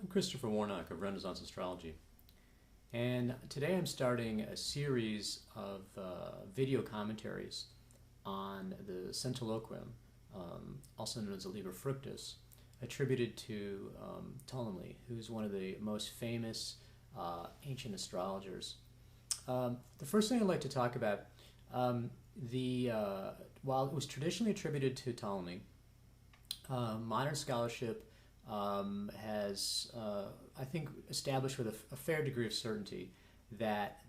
Christopher Warnock of Renaissance Astrology, and today I'm starting a series of video commentaries on the Centiloquium, also known as the Liber Fructus, attributed to Ptolemy, who's one of the most famous ancient astrologers. The first thing I'd like to talk about, while it was traditionally attributed to Ptolemy, modern scholarship has, I think, established with a fair degree of certainty that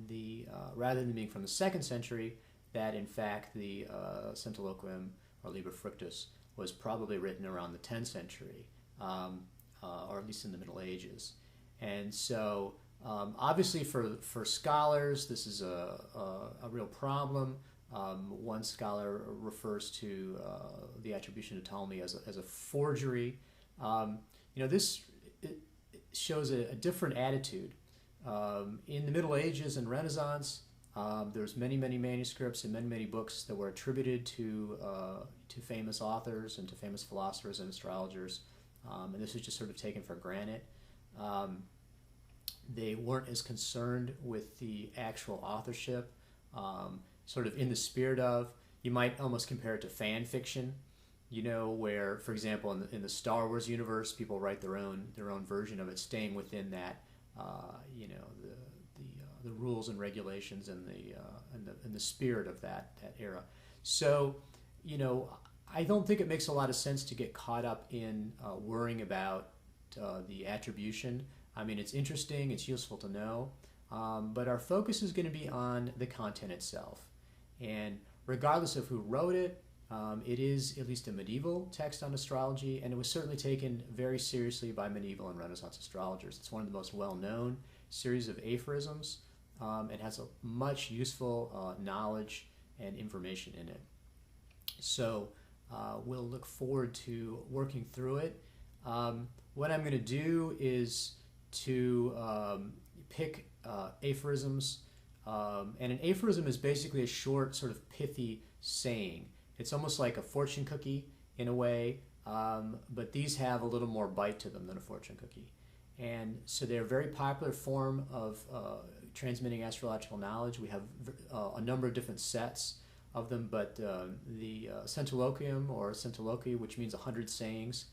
rather than being from the 2nd century, that in fact the Centiloquium or Liber Fructus was probably written around the 10th century, or at least in the Middle Ages. And so obviously for scholars this is a real problem. One scholar refers to the attribution to Ptolemy as a forgery. This shows a different attitude. In the Middle Ages and Renaissance, there's many manuscripts and many books that were attributed to famous authors and to famous philosophers and astrologers, and this is just sort of taken for granted. They weren't as concerned with the actual authorship, sort of in the spirit of, you might almost compare it to fan fiction, where, for example, in the Star Wars universe, people write their own version of it, staying within that, the rules and regulations and the spirit of that era. So, I don't think it makes a lot of sense to get caught up in worrying about the attribution. I mean, it's interesting, it's useful to know, but our focus is going to be on the content itself. And regardless of who wrote it, it is at least a medieval text on astrology, and it was certainly taken very seriously by medieval and Renaissance astrologers. It's one of the most well-known series of aphorisms. It has a much useful knowledge and information in it. So we'll look forward to working through it. What I'm going to do is to pick aphorisms, and an aphorism is basically a short, sort of pithy saying. It's almost like a fortune cookie in a way, but these have a little more bite to them than a fortune cookie. And so they're a very popular form of transmitting astrological knowledge. We have a number of different sets of them, but the Centiloquium or Centiloquy, which means 100 sayings,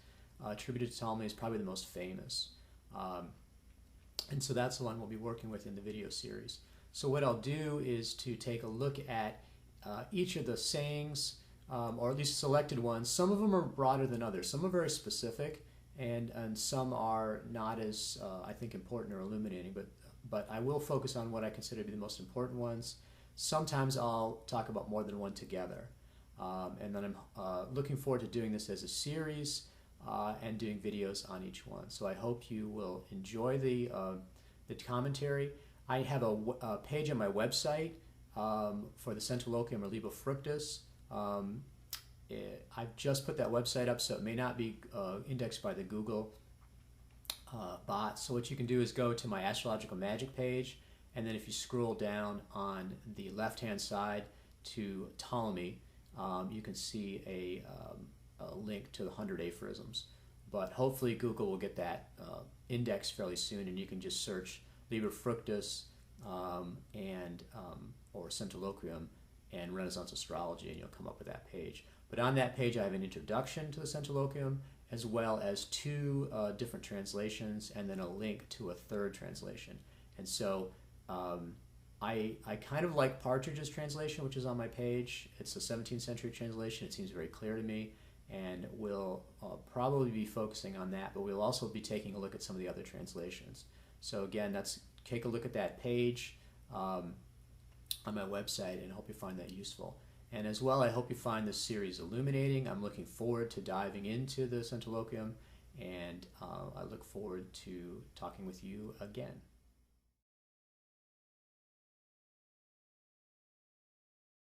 attributed to Ptolemy, is probably the most famous. And so that's the one we'll be working with in the video series. So what I'll do is to take a look at each of the sayings, or at least selected ones. Some of them are broader than others. Some are very specific, and some are not as, I think, important or illuminating, but I will focus on what I consider to be the most important ones. Sometimes I'll talk about more than one together. And then I'm looking forward to doing this as a series and doing videos on each one. So I hope you will enjoy the commentary. I have a page on my website for the Centiloquium or Liber Fructus. I've just put that website up, so it may not be indexed by the Google bot. So what you can do is go to my Astrological Magic page, and then if you scroll down on the left-hand side to Ptolemy, you can see a link to the 100 aphorisms. But hopefully Google will get that indexed fairly soon, and you can just search Liber Fructus or Centiloquium and Renaissance Astrology, and you'll come up with that page. But on that page I have an introduction to the Centiloquium, as well as 2 different translations, and then a link to a 3rd translation. And so I kind of like Partridge's translation, which is on my page. It's a 17th century translation. It seems very clear to me, and we'll probably be focusing on that, but we'll also be taking a look at some of the other translations. So again, take a look at that page on my website, and I hope you find that useful. And as well, I hope you find this series illuminating. I'm looking forward to diving into the Centiloquium, and I look forward to talking with you again.